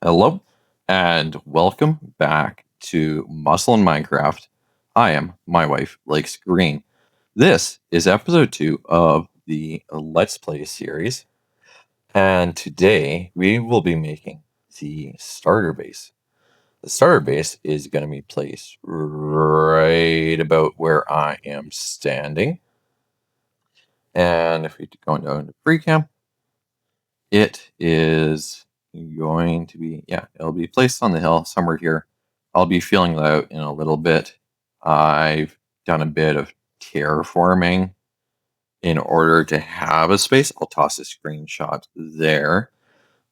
Hello, and welcome back to Muscle in Minecraft. I am my wife, Lakes Green. This is episode 2 of the Let's Play series, and today we will be making the starter base. The starter base is going to be placed right about where I am standing. And if we go down to free cam, it is going to be, it'll be placed on the hill somewhere here. I'll be feeling that out in a little bit. I've done a bit of terraforming in order to have a space. I'll toss a screenshot there.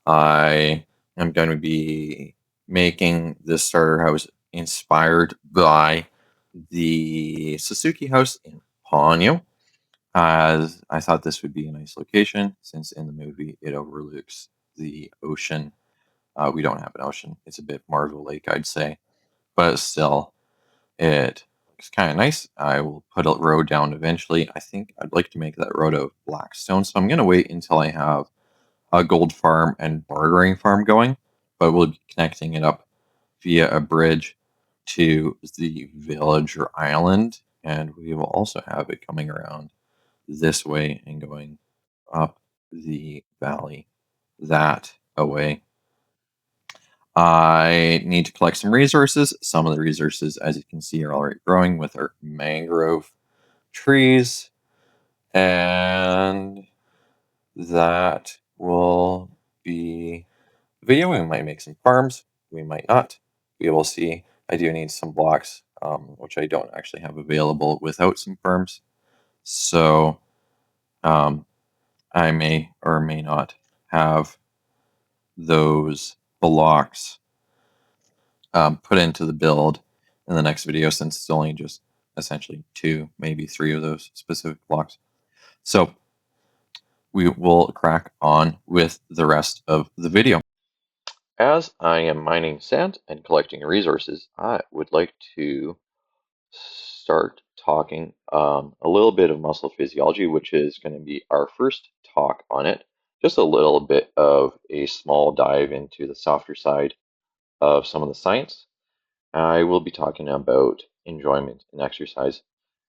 I am going to be making this starter house inspired by the Sosuke house in Ponyo, as I thought this would be a nice location since in the movie it overlooks the ocean. We don't have an ocean. It's a bit more of a lake, I'd say, but still, it looks kind of nice. I will put a road down eventually. I think I'd like to make that road of black stone, so I'm going to wait until I have a gold farm and bartering farm going, but we'll be connecting it up via a bridge to the village or island, and we will also have it coming around this way and going up the valley that away. I need to collect some resources. Some of the resources, as you can see, are already growing with our mangrove trees. And that will be the video. We might make some farms. We might not. We will see. I do need some blocks, which I don't actually have available without some farms. So I may or may not have those blocks put into the build in the next video, since it's only just essentially 2, maybe 3 of those specific blocks. So we will crack on with the rest of the video. As I am mining sand and collecting resources, I would like to start talking a little bit of muscle physiology, which is going to be our first talk on it. Just a little bit of a small dive into the softer side of some of the science. I will be talking about enjoyment in exercise,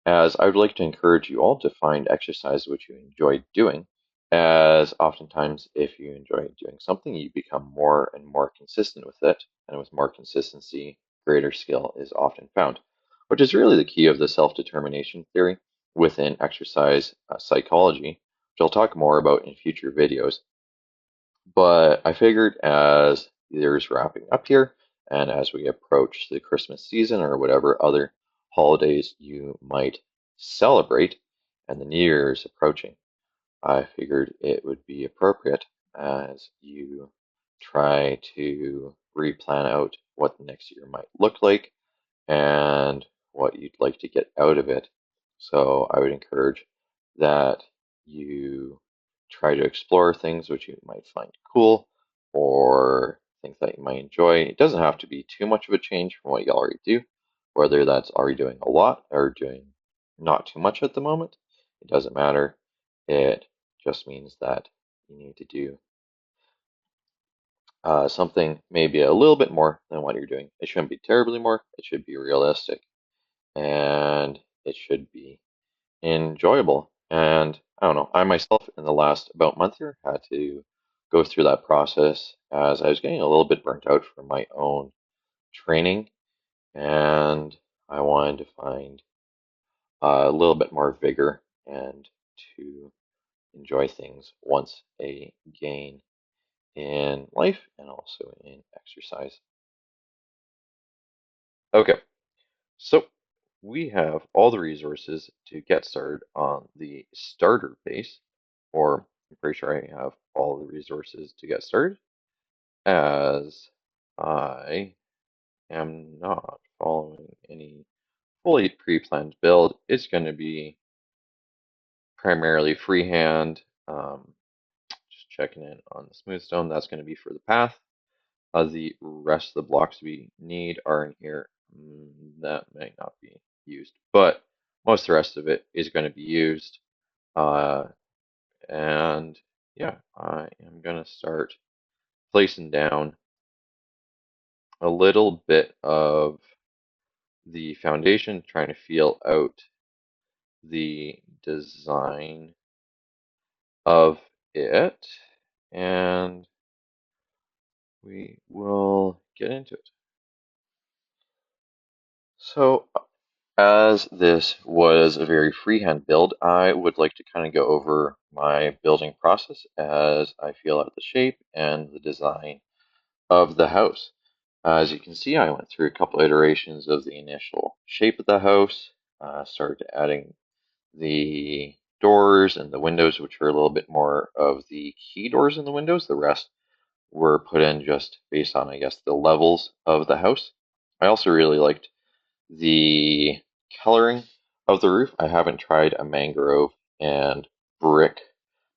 as I would like to encourage you all to find exercise which you enjoy doing, as oftentimes if you enjoy doing something, you become more and more consistent with it, and with more consistency, greater skill is often found, which is really the key of the self-determination theory within exercise psychology, which I'll talk more about in future videos. But I figured as the year's wrapping up here, and as we approach the Christmas season or whatever other holidays you might celebrate, and the New Year's approaching, I figured it would be appropriate as you try to replan out what the next year might look like and what you'd like to get out of it. So I would encourage that you try to explore things which you might find cool or things that you might enjoy. It doesn't have to be too much of a change from what you already do, whether that's already doing a lot or doing not too much at the moment. It doesn't matter. It just means that you need to do something maybe a little bit more than what you're doing. It shouldn't be terribly more. It should be realistic, and it should be enjoyable. And I don't know, I myself in the last about month here had to go through that process as I was getting a little bit burnt out from my own training, and I wanted to find a little bit more vigor and to enjoy things once again in life and also in exercise. Okay, so we have all the resources to get started on the starter base, or I'm pretty sure I have all the resources to get started, as I am not following any fully pre-planned build. It's going to be primarily freehand, just checking in on the smooth stone. That's going to be for the path. The rest of the blocks we need are in here. That may not be used, but most of the rest of it is going to be used. Uh, and yeah, I am going to start placing down a little bit of the foundation, trying to feel out the design of it, and we will get into it. So, as this was a very freehand build, I would like to kind of go over my building process as I feel out the shape and the design of the house. As you can see, I went through a couple iterations of the initial shape of the house, started adding the doors and the windows, which are a little bit more of the key doors in the windows. The rest were put in just based on, I guess, the levels of the house. I also really liked the coloring of the roof. I haven't tried a mangrove and brick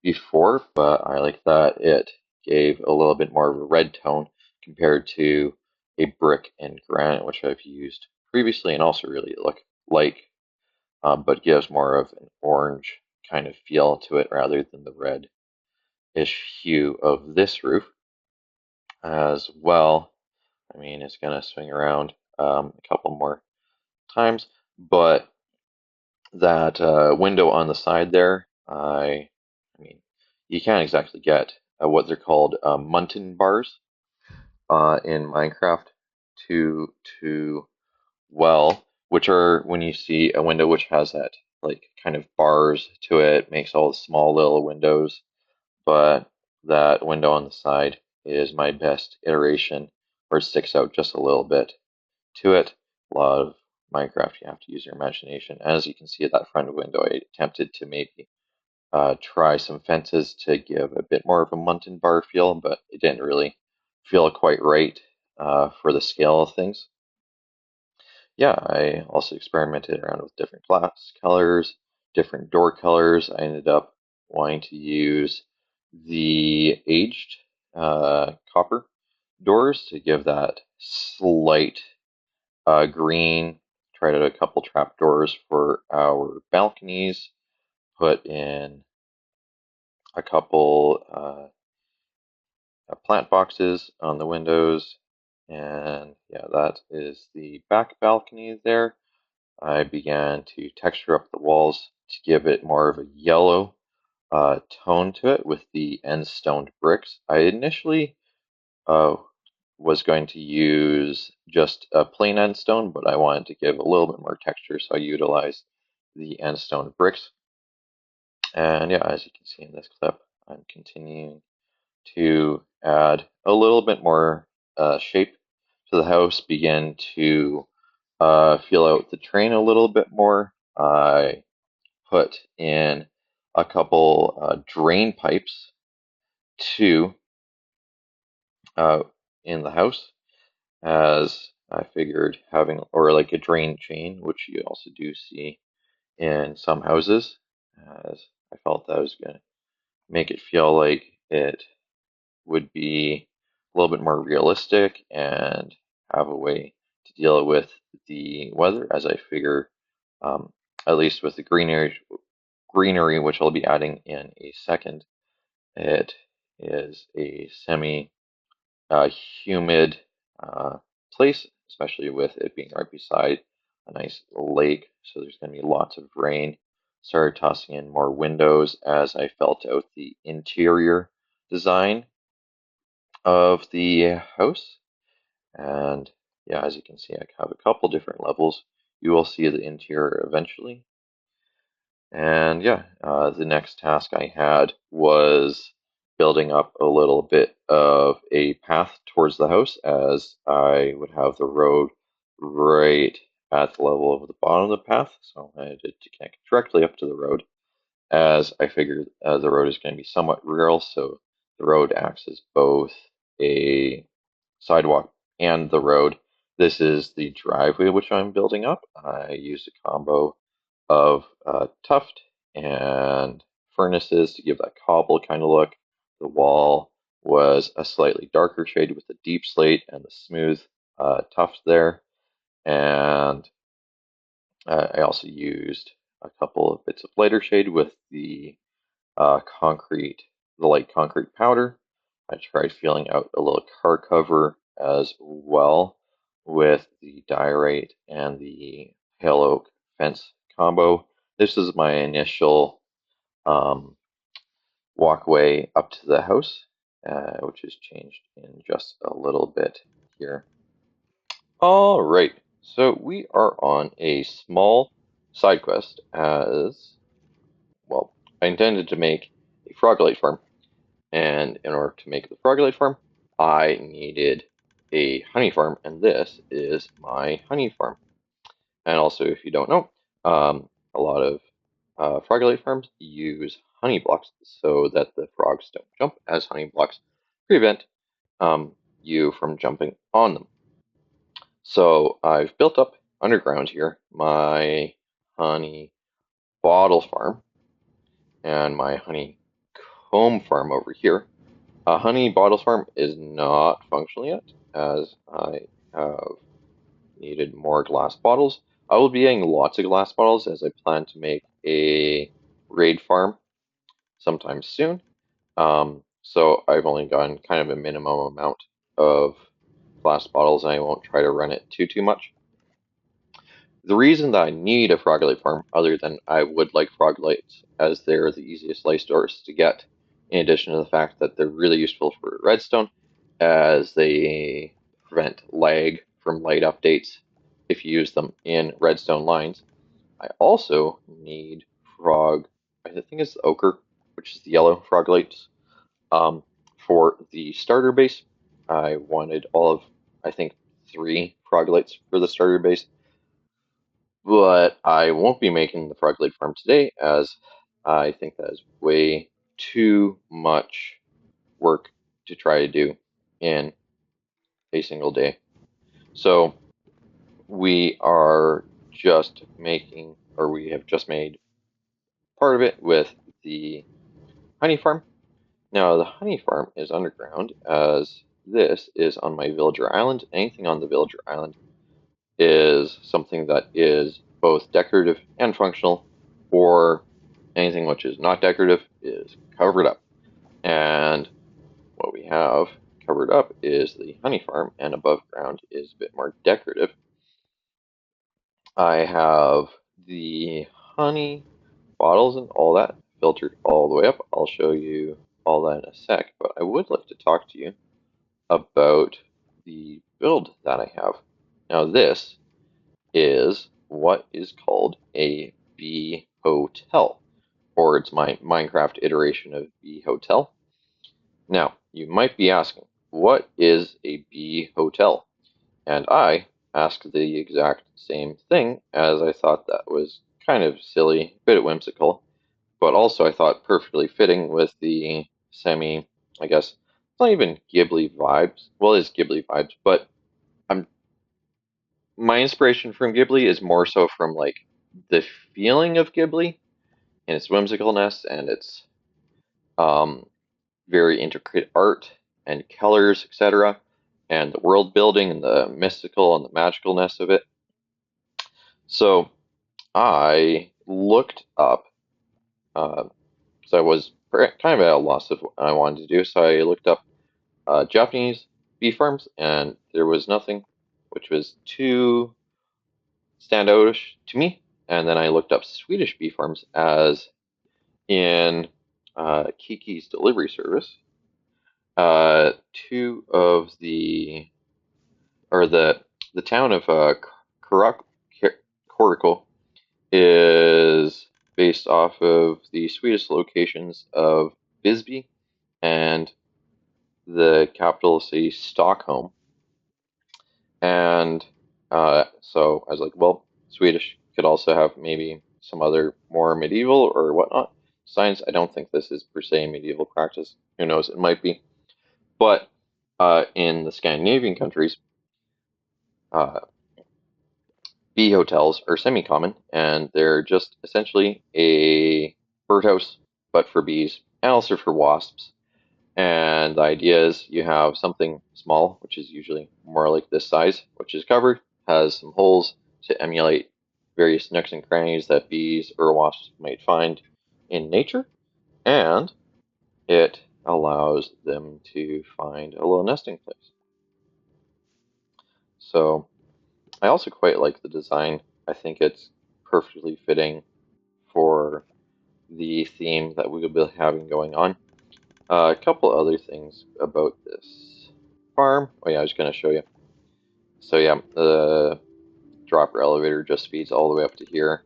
before, but I like that it gave a little bit more of a red tone compared to a brick and granite, which I've used previously and also really look like, but gives more of an orange kind of feel to it rather than the red-ish hue of this roof as well. I mean, it's going to swing around a couple more times, but that window on the side there, I mean, you can't exactly get what they're called muntin bars in Minecraft too well, which are when you see a window which has that like kind of bars to it, makes all the small little windows, but that window on the side is my best iteration where it sticks out just a little bit to it. A lot of Minecraft, you have to use your imagination. As you can see at that front window, I attempted to maybe try some fences to give a bit more of a Muntin bar feel, but it didn't really feel quite right for the scale of things. Yeah, I also experimented around with different glass colors, different door colors. I ended up wanting to use the aged copper doors to give that slight green. Tried out a couple trapdoors for our balconies. Put in a couple plant boxes on the windows. And yeah, that is the back balcony there. I began to texture up the walls to give it more of a yellow tone to it with the end stoned bricks. I initially uh, was going to use just a plain end stone, but I wanted to give a little bit more texture, so I utilized the end stone bricks. And yeah, as you can see in this clip, I'm continuing to add a little bit more shape to the house, begin to feel out the terrain a little bit more. I put in a couple drain pipes to uh, in the house, as I figured having, or like a drain chain, which you also do see in some houses, as I felt that was going to make it feel like it would be a little bit more realistic and have a way to deal with the weather, as I figure, um, at least with the greenery, which I'll be adding in a second, it is a semi humid place, especially with it being right beside a nice lake. So there's going to be lots of rain. Started tossing in more windows as I felt out the interior design of the house. And yeah, as you can see, I have a couple different levels. You will see the interior eventually. And yeah, the next task I had was building up a little bit of a path towards the house, as I would have the road right at the level of the bottom of the path. So I had to connect directly up to the road, as I figured the road is going to be somewhat rural, so the road acts as both a sidewalk and the road. This is the driveway which I'm building up. I used a combo of tuft and furnaces to give that cobble kind of look. The wall was a slightly darker shade with the deep slate and the smooth tuft there. And I also used a couple of bits of lighter shade with the the light concrete powder. I tried feeling out a little car cover as well with the diorite and the pale oak fence combo. This is my initial um, walkway up to the house, which has changed in just a little bit here. All right, so we are on a small side quest as well. I intended to make a frogolite farm, and in order to make the frogolite farm, I needed a honey farm, and this is my honey farm. And also, if you don't know, a lot of frogolite farms use honey blocks so that the frogs don't jump, as honey blocks prevent you from jumping on them. So I've built up underground here my honey bottle farm and my honey comb farm over here. A honey bottle farm is not functional yet, as I have needed more glass bottles. I will be getting lots of glass bottles as I plan to make a raid farm sometime soon. So I've only gotten kind of a minimum amount of glass bottles, and I won't try to run it too much. The reason that I need a frogolite farm, other than I would like frogolites as they're the easiest light source to get, in addition to the fact that they're really useful for redstone, as they prevent lag from light updates if you use them in redstone lines. I also need I think it's ochre, which is the yellow frogolites, for the starter base. I wanted all of, I think, 3 frogolites for the starter base, but I won't be making the frogolite farm today, as I think that is way too much work to try to do in a single day. So we are just making, or we have just made part of it with the honey farm. Now the honey farm is underground, as this is on my villager island. Anything on the villager island is something that is both decorative and functional, or anything which is not decorative is covered up. And what we have covered up is the honey farm, and above ground is a bit more decorative. I have the honey bottles and all that filtered all the way up. I'll show you all that in a sec, but I would like to talk to you about the build that I have. Now this is what is called a bee hotel, or it's my Minecraft iteration of bee hotel. Now, you might be asking, what is a bee hotel? And I asked the exact same thing, as I thought that was kind of silly, a bit whimsical, but also I thought perfectly fitting with the I guess, it's not even Ghibli vibes. Well, it is Ghibli vibes, but I'm my inspiration from Ghibli is more so from like the feeling of Ghibli and its whimsicalness and its um, very intricate art and colors, etc., and the world building and the mystical and the magicalness of it. So I looked up, because I was kind of at a loss of what I wanted to do. So I looked up Japanese bee farms, and there was nothing which was too standoutish to me. And then I looked up Swedish bee farms, as in Kiki's delivery service. Two of the town of Koriko is based off of the Swedish locations of Visby and the capital city Stockholm. And so I was like, well, Swedish could also have maybe some other more medieval or whatnot signs. I don't think this is per se medieval practice. Who knows? It might be. But in the Scandinavian countries, uh, bee hotels are semi-common, and they're just essentially a birdhouse, but for bees and also for wasps. And the idea is you have something small, which is usually more like this size, which is covered, has some holes to emulate various nooks and crannies that bees or wasps might find in nature, and it allows them to find a little nesting place. So I also quite like the design. I think it's perfectly fitting for the theme that we will be having going on. A couple other things about this farm. Oh yeah, I was going to show you. So yeah, the dropper elevator just speeds all the way up to here.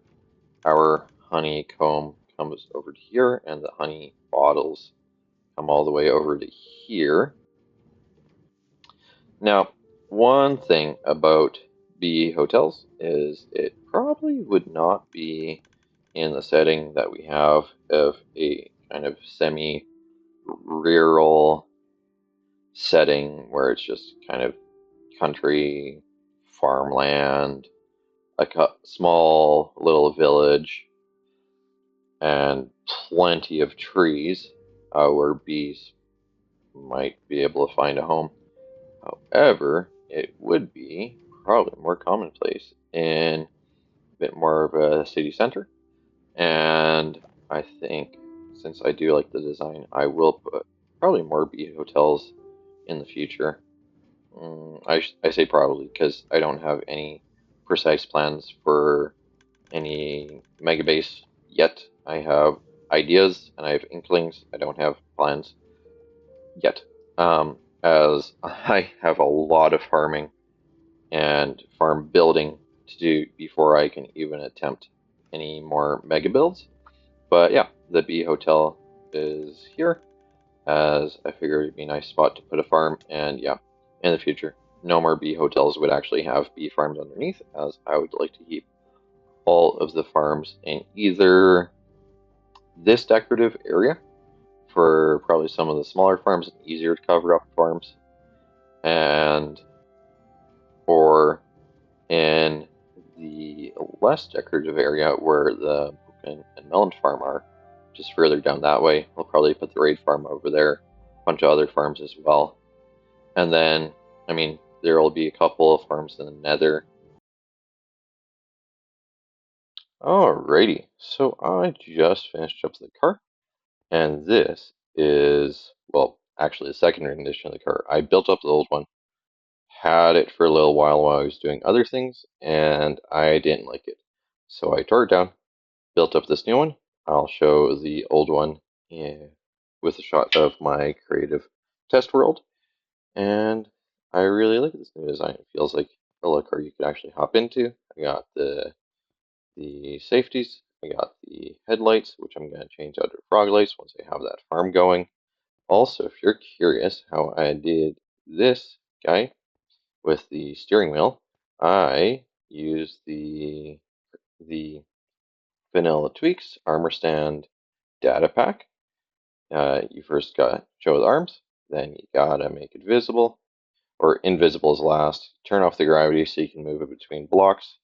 Our honeycomb comes over to here, and the honey bottles come all the way over to here. Now, one thing about bee hotels is it probably would not be in the setting that we have of a kind of semi-rural setting where it's just kind of country, farmland, a small little village, and plenty of trees where bees might be able to find a home. However, it would be probably more commonplace in a bit more of a city center. And I think since I do like the design, I will put probably more bee hotels in the future. I say probably because I don't have any precise plans for any mega base yet. I have ideas and I have inklings. I don't have plans yet. As I have a lot of farming and farm building to do before I can even attempt any more mega builds. But yeah, the bee hotel is here as I figured it'd be a nice spot to put a farm. And yeah, in the future, no more bee hotels would actually have bee farms underneath, as I would like to keep all of the farms in either this decorative area for probably some of the smaller farms and easier to cover up farms, and or in the less decorative area where the pumpkin and melon farm are, just further down that way. We'll probably put the raid farm over there, a bunch of other farms as well. And then, I mean, there will be a couple of farms in the nether. Alrighty, so I just finished up the car, and this is, well, actually the second rendition of the car. I built up the old one, had it for a little while I was doing other things, and I didn't like it. So I tore it down, built up this new one. I'll show the old one with a shot of my creative test world. And I really like this new design. It feels like a little car you could actually hop into. I got the safeties. I got the headlights, which I'm going to change out to frog lights once I have that farm going. Also, if you're curious how I did this guy with the steering wheel, I used the Vanilla Tweaks Armor Stand data pack. You first got show the arms, then you gotta make it visible, or invisible is last. Turn off the gravity so you can move it between blocks.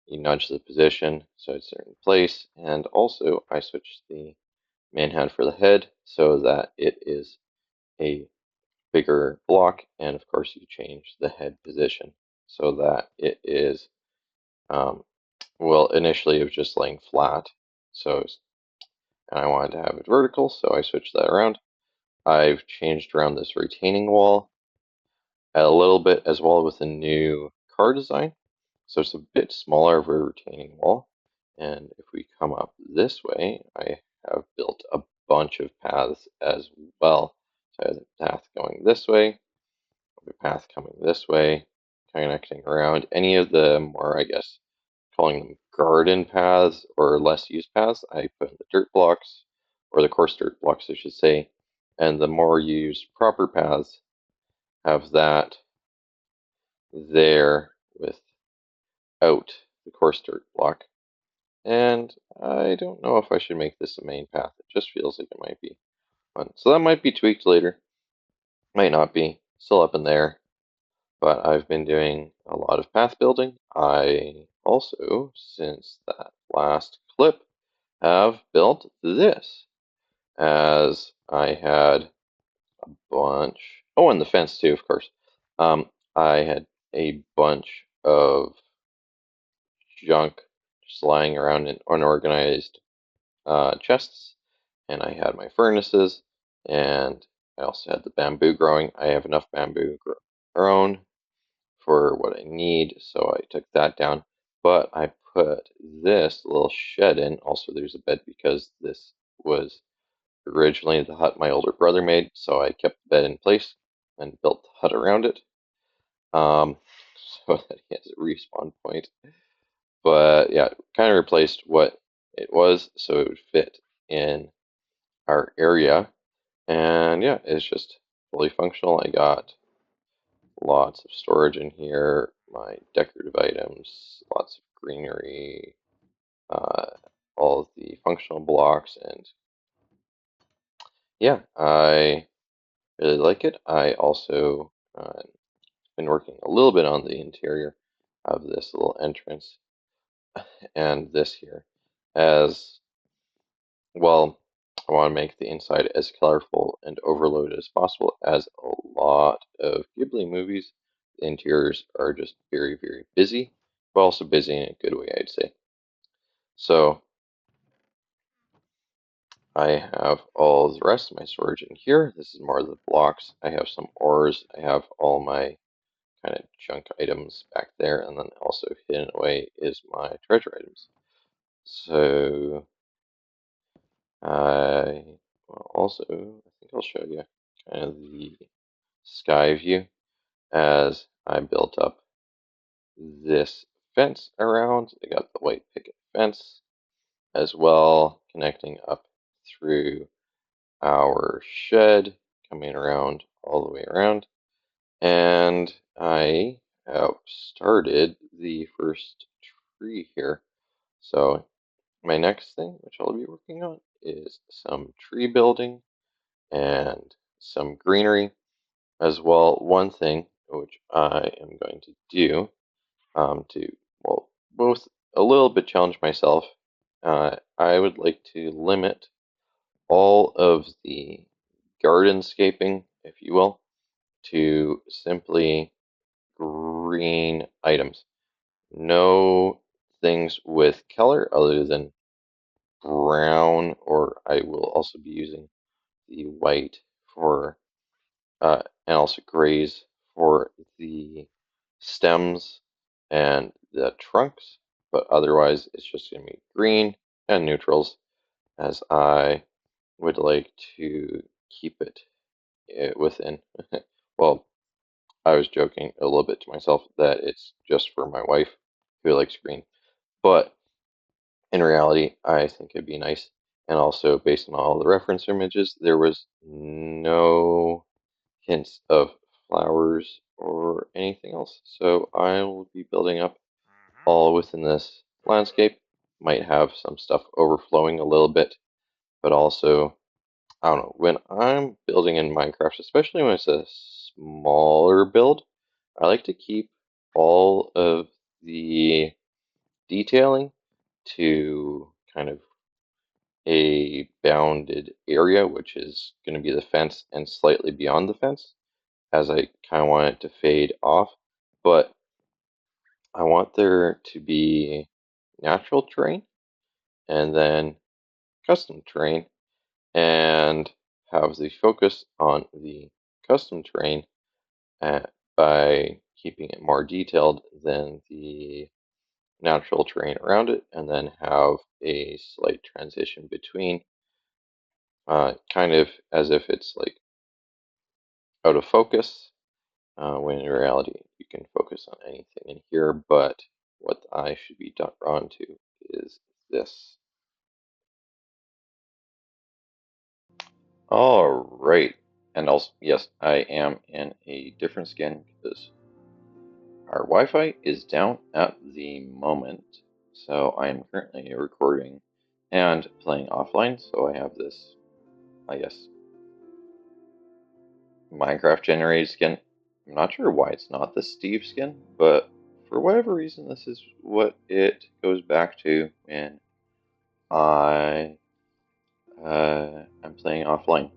You nudge the position so it's in place, and also I switched the main hand for the head so that it is a bigger block, and of course you change the head position so that it is, well, initially it was just laying flat, so and I wanted to have it vertical, so I switched that around. I've changed around this retaining wall a little bit as well with the new car design. So it's a bit smaller of a retaining wall. And if we come up this way, I have built a bunch of paths as well. So I have a path going this way, a path coming this way, connecting around. Any of the more, I guess, calling them garden paths or less used paths, I put in the dirt blocks, or the coarse dirt blocks, I should say. And the more used proper paths have that there without the coarse dirt block. And I don't know if I should make this a main path. It just feels like it might be fun. So that might be tweaked later. Might not be. Still up in there. But I've been doing a lot of path building. I also, since that last clip, have built this, as I had a bunch. Oh, and the fence too, of course. I had a bunch of junk just lying around in unorganized chests, and I had my furnaces, and I also had the bamboo growing. I have enough bamboo grown for what I need, so I took that down. But I put this little shed in. Also, there's a bed because this was originally the hut my older brother made, so I kept the bed in place and built the hut around it, um, so that he has a respawn point. But yeah, kind of replaced what it was so it would fit in our area. And yeah, it's just fully functional. I got lots of storage in here, my decorative items, lots of greenery, uh, all of the functional blocks, and yeah, I really like it. I also been working a little bit on the interior of this little entrance and this here, as well. I want to make the inside as colorful and overloaded as possible. As a lot of Ghibli movies, the interiors are just very, very busy, but also busy in a good way, I'd say. So I have all the rest of my storage in here. This is more of the blocks. I have some ores. I have all my kind of junk items back there, and then also hidden away is my treasure items. So I will also, I think I'll show you kind of the sky view as I built up this fence around. I got the white picket fence as well, connecting up through our shed, coming around all the way around. And I have started the first tree here. So my next thing, which I'll be working on, is some tree building and some greenery as well. One thing which I am going to do to, well, both a little bit challenge myself, I would like to limit all of the gardenscaping, if you will, to simply green items. No things with color other than brown, or I will also be using the white for, and also grays for the stems and the trunks, but otherwise it's just going to be green and neutrals as I would like to keep it within. Well, I was joking a little bit to myself that it's just for my wife who likes green, but in reality, I think it'd be nice. And also, based on all the reference images, there was no hints of flowers or anything else. So I will be building up all within this landscape. Might have some stuff overflowing a little bit, but also, I don't know, when I'm building in Minecraft, especially when it's a smaller build, I like to keep all of the detailing to kind of a bounded area, which is going to be the fence and slightly beyond the fence, as I kind of want it to fade off. But I want there to be natural terrain and then custom terrain, and have the focus on the custom terrain by keeping it more detailed than the natural terrain around it, and then have a slight transition between, kind of as if it's like out of focus, when in reality you can focus on anything in here, but what I should be drawn to is this. All right. And also, yes, I am in a different skin because our Wi-Fi is down at the moment. So I am currently recording and playing offline. So I have this, I guess, Minecraft generated skin. I'm not sure why it's not the Steve skin, but for whatever reason, this is what it goes back to when I am playing offline.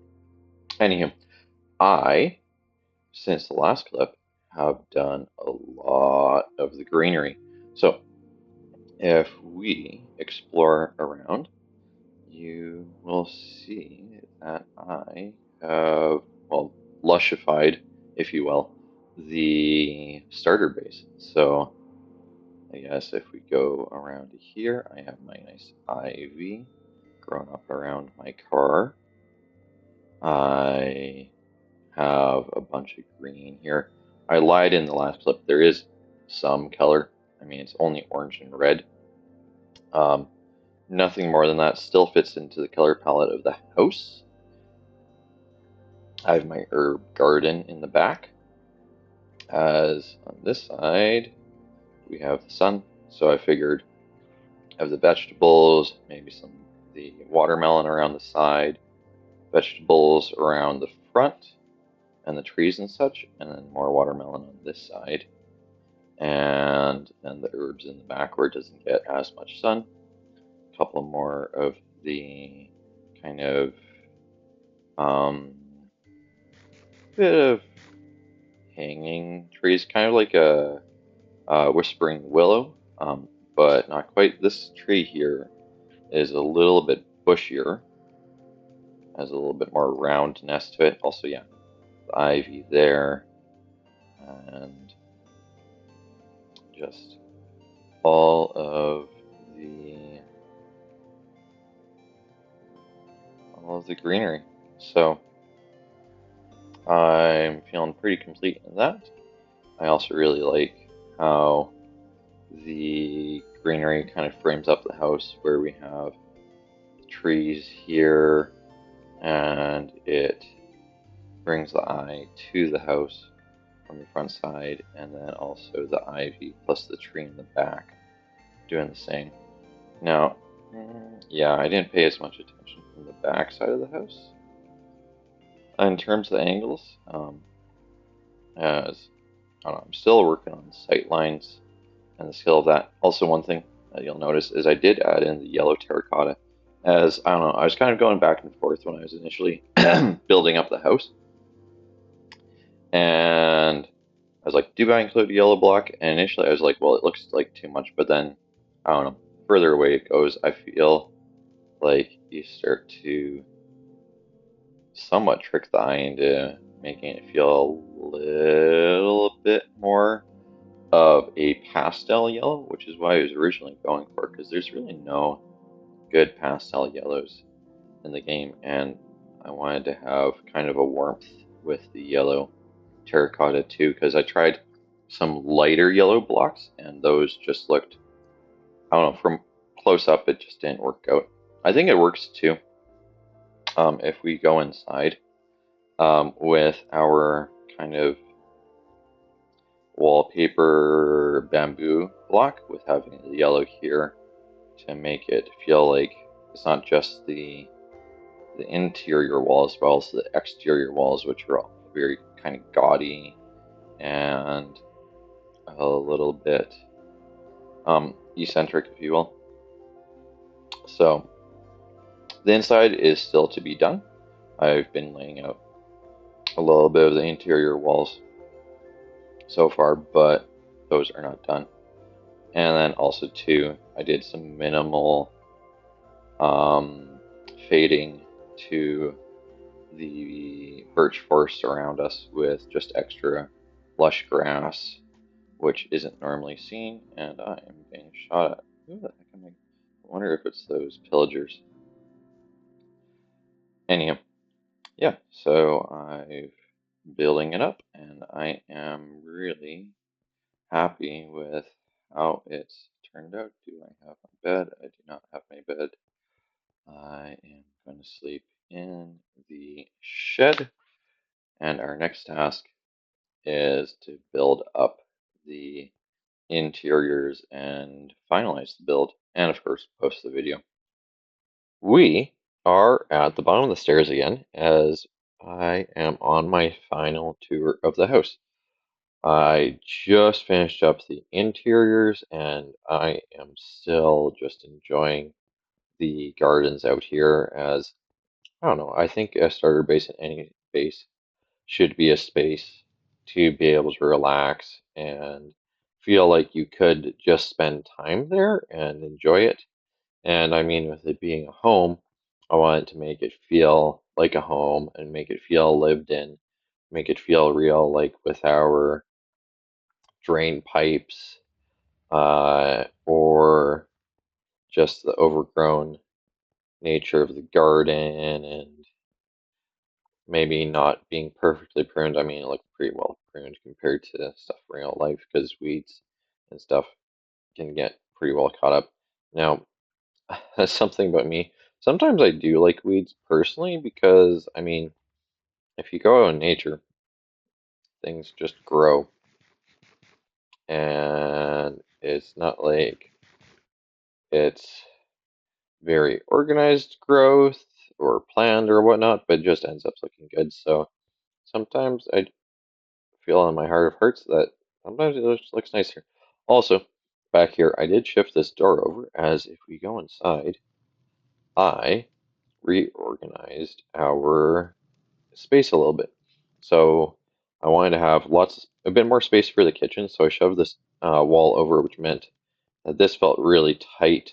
Anywho, I, since the last clip, have done a lot of the greenery. So if we explore around, you will see that I have, well, lushified, if you will, the starter base. So I guess if we go around here, I have my nice ivy growing up around my car. I have a bunch of green here. I lied in the last clip. There is some color. I mean, it's only orange and red. Um, Nothing more than that. Still fits into the color palette of the house. I have my herb garden in the back. As on this side, we have the sun. So I figured have the vegetables, maybe some the watermelon around the side, vegetables around the front, and the trees and such, and then more watermelon on this side, and then the herbs in the back where it doesn't get as much sun. A couple more of the kind of um, bit of hanging trees, kind of like a whispering willow, but not quite. This tree here is a little bit bushier, has a little bit more roundness to it. Also, yeah, the ivy there, and just all of the greenery. So I'm feeling pretty complete in that. I also really like how the greenery kind of frames up the house where we have trees here and it brings the eye to the house from the front side, and then also the ivy plus the tree in the back doing the same. Now, yeah, I didn't pay as much attention from the back side of the house. In terms of the angles, as I don't know, I'm still working on sight lines and the skill of that. Also, one thing that you'll notice is I did add in the yellow terracotta, as I don't know, I was kind of going back and forth when I was initially building up the house, and I was like, do I include a yellow block? And initially I was like, well, it looks like too much, but then I don't know, further away it goes, I feel like you start to somewhat trick the eye into making it feel a little bit more of a pastel yellow, which is why I was originally going for, because there's really no good pastel yellows in the game, and I wanted to have kind of a warmth with the yellow terracotta too, because I tried some lighter yellow blocks and those just looked, I don't know, from close up it just didn't work out. I think it works too if we go inside with our kind of wallpaper bamboo block with having the yellow here to make it feel like it's not just the interior walls but also the exterior walls, which are all very kind of gaudy and a little bit eccentric, if you will. So the inside is still to be done. I've been laying out a little bit of the interior walls so far, but those are not done. And then also too, I did some minimal fading to the birch forest around us with just extra lush grass, which isn't normally seen. And I am being shot at. Who the heck am I? I wonder if it's those pillagers. Anyhow, yeah, so I'm building it up, and I am really happy with how it's turned out. Do I have my bed? I do not have my bed. I am going to sleep in the shed, and our next task is to build up the interiors and finalize the build, and of course, post the video. We are at the bottom of the stairs again, as I am on my final tour of the house. I just finished up the interiors, and I am still just enjoying the gardens out here. As I don't know, I think a starter base in any base should be a space to be able to relax and feel like you could just spend time there and enjoy it. And I mean, with it being a home, I wanted to make it feel like a home and make it feel lived in, make it feel real, like with our drain pipes, or just the overgrown nature of the garden and maybe not being perfectly pruned. I mean, it looked pretty well pruned compared to stuff in real life because weeds and stuff can get pretty well caught up. Now, that's something about me. Sometimes I do like weeds personally because, I mean, if you go out in nature, things just grow. And it's not like it's very organized growth or planned or whatnot, but it just ends up looking good. So sometimes I feel in my heart of hearts that sometimes it just looks nicer. Also, back here, I did shift this door over as if we go inside, I reorganized our space a little bit. So I wanted to have a bit more space for the kitchen, so I shoved this wall over, which meant that this felt really tight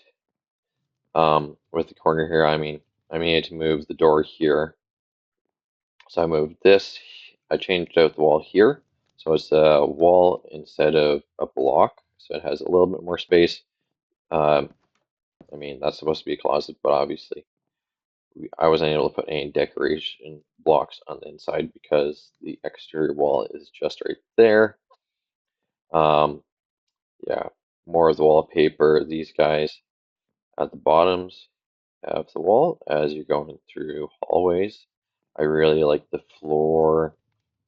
with the corner here. I mean, I needed to move the door here, so I moved this. I changed out the wall here, so it's a wall instead of a block, so it has a little bit more space. Um, I mean, that's supposed to be a closet, but obviously I wasn't able to put any decoration blocks on the inside because the exterior wall is just right there. Um, yeah, more of the wallpaper. These guys at the bottoms of the wall as you're going through hallways. I really like the floor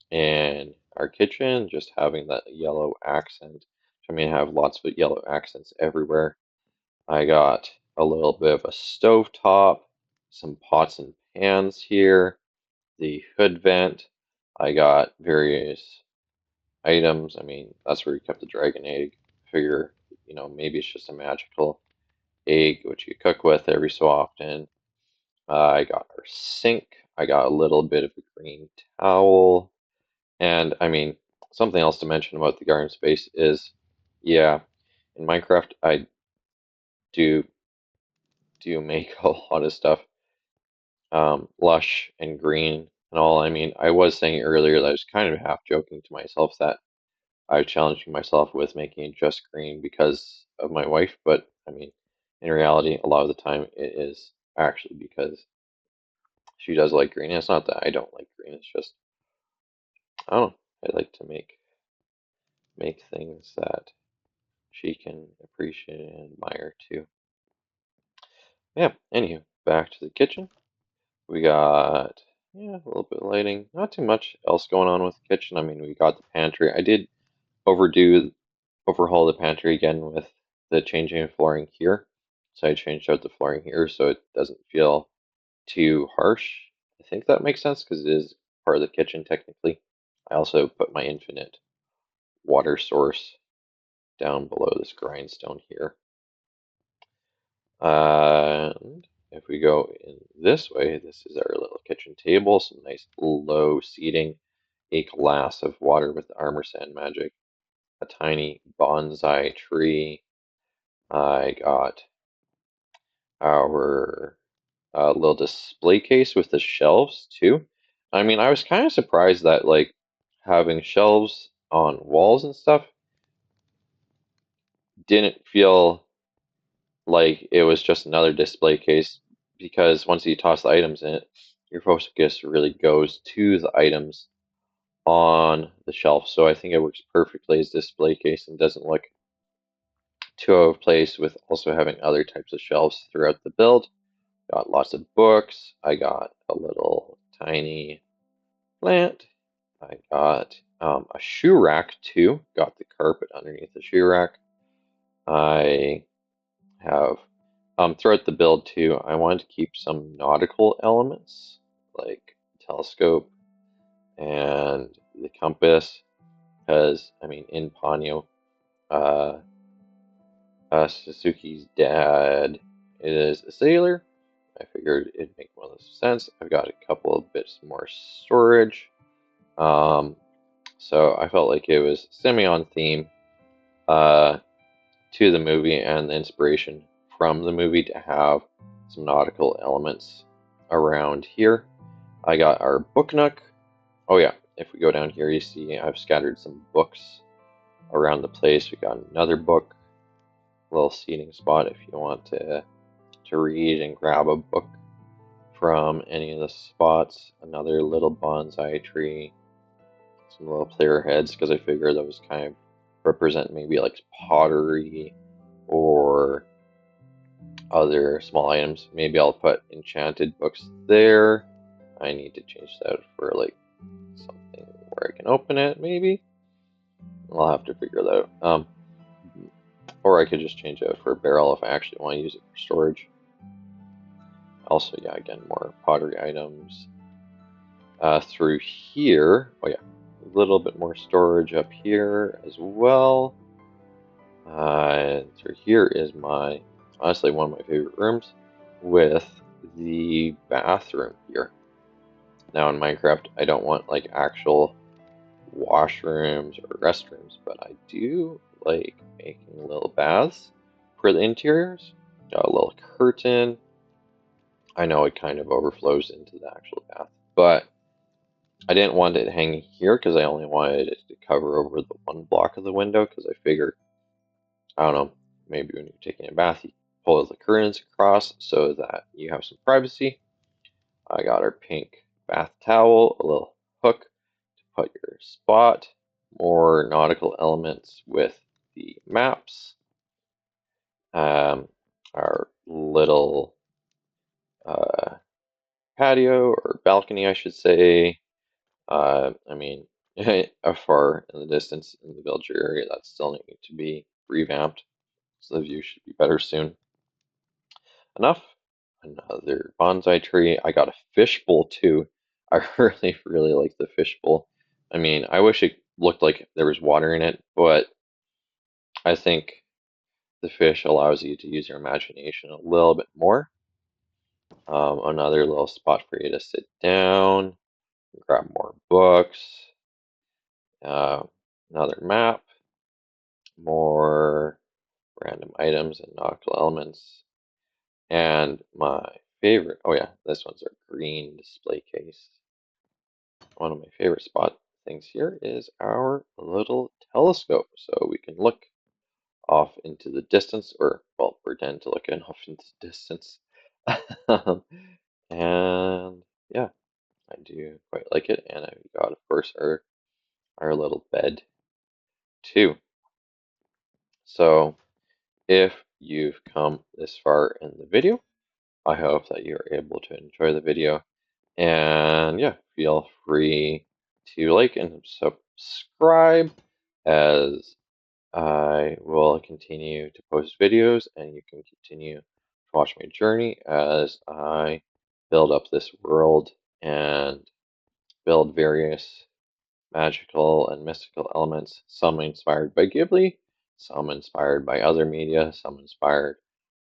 in our kitchen, just having that yellow accent. I mean, I have lots of yellow accents everywhere. I got a little bit of a stove top, some pots and pans here, the hood vent. I got various items. I mean, that's where you kept the dragon egg. Figure, maybe it's just a magical egg which you cook with every so often. I got our sink. I got a little bit of a green towel. And I mean, something else to mention about the garden space is, yeah, in Minecraft, I do make a lot of stuff lush and green and all. I mean, I was saying earlier that I was kind of half joking to myself that I was challenging myself with making it just green because of my wife, but I mean, in reality, a lot of the time it is actually because she does like green. And it's not that I don't like green. It's just I don't know. I like to make things that she can appreciate and admire too. Yeah. Anywho, back to the kitchen. We got a little bit of lighting. Not too much else going on with the kitchen. I mean, we got the pantry. I did overhaul the pantry again with the changing of flooring here. So I changed out the flooring here so it doesn't feel too harsh. I think that makes sense because it is part of the kitchen technically. I also put my infinite water source down below this grindstone here. And if we go in this way, this is our little kitchen table, some nice low seating, a glass of water with armor sand magic, a tiny bonsai tree. I got our little display case with the shelves too. I mean, I was kind of surprised that like having shelves on walls and stuff didn't feel like it was just another display case because once you toss the items in it, your focus really goes to the items on the shelf. So I think it works perfectly as display case and doesn't look too out of place with also having other types of shelves throughout the build. Got lots of books. I got a little tiny plant. I got a shoe rack too. Got the carpet underneath the shoe rack. I have throughout the build too, I wanted to keep some nautical elements like telescope and the compass because I mean in Ponyo, uh, Sosuke's dad is a sailor. I figured it'd make more sense. I've got a couple of bits more storage, um, so I felt like it was semi on theme. Uh, to the movie and the inspiration from the movie to have some nautical elements around here. I got our book nook. Oh yeah, if we go down here, you see I've scattered some books around the place. We got another book, little seating spot if you want to read and grab a book from any of the spots. Another little bonsai tree, some little player heads because I figure those kind of represent maybe like pottery or other small items. Maybe I'll put enchanted books there. I need to change that for like something where I can open it, maybe. I'll have to figure that out. Or I could just change it for a barrel if I actually want to use it for storage. Also, yeah, again, more pottery items. Through here, oh yeah, a little bit more storage up here as well. Through here is honestly, one of my favorite rooms with the bathroom here. Now in Minecraft, I don't want like actual washrooms or restrooms, but I do like making little baths for the interiors. Got a little curtain. I know it kind of overflows into the actual bath, but I didn't want it hanging here because I only wanted it to cover over the one block of the window because I figured, I don't know, maybe when you're taking a bath, you pull the curtains across so that you have some privacy. I got our pink bath towel, a little hook to put your spot, more nautical elements with the maps, our little uh, patio or balcony, I should say. I mean, far in the distance in the villager area, that still needs to be revamped, so the view should be better soon. Enough. Another bonsai tree. I got a fishbowl too. I really, really like the fishbowl. I mean, I wish it looked like there was water in it, but I think the fish allows you to use your imagination a little bit more. Another little spot for you to sit down, grab more books, uh, another map, more random items and nautical elements, and my favorite, oh yeah, this one's our green display case. One of my favorite spot things here is our little telescope, so we can look off into the distance, or well, pretend to look off into the distance. And yeah, I do quite like it, and I've got, of course, our little bed too. So if you've come this far in the video, I hope that you're able to enjoy the video. And yeah, feel free to like and subscribe as I will continue to post videos and you can continue to watch my journey as I build up this world and build various magical and mystical elements, some inspired by Ghibli, some inspired by other media, some inspired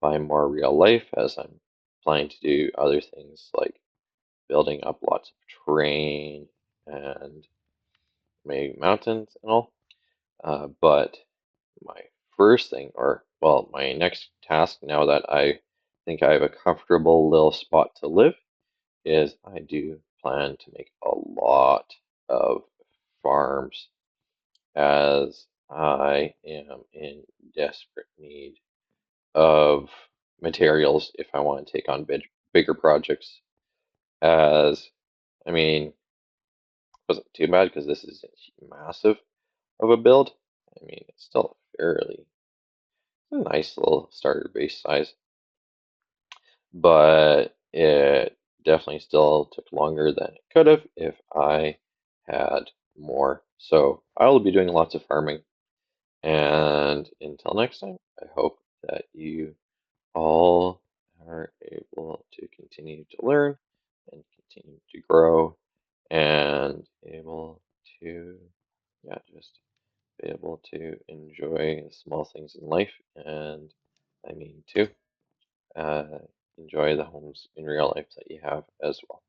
by more real life as I'm planning to do other things like building up lots of terrain and maybe mountains and all. But my first thing, or well, my next task now that I think I have a comfortable little spot to live, is I do plan to make a lot of farms as I am in desperate need of materials if I want to take on bigger projects. As I mean, wasn't too bad because this is massive of a build. I mean, it's still fairly a nice little starter base size, but it definitely still took longer than it could have if I had more. So I will be doing lots of farming. And until next time, I hope that you all are able to continue to learn and continue to grow and able to, yeah, just be able to enjoy the small things in life. And I mean, too, uh, enjoy the homes in real life that you have as well.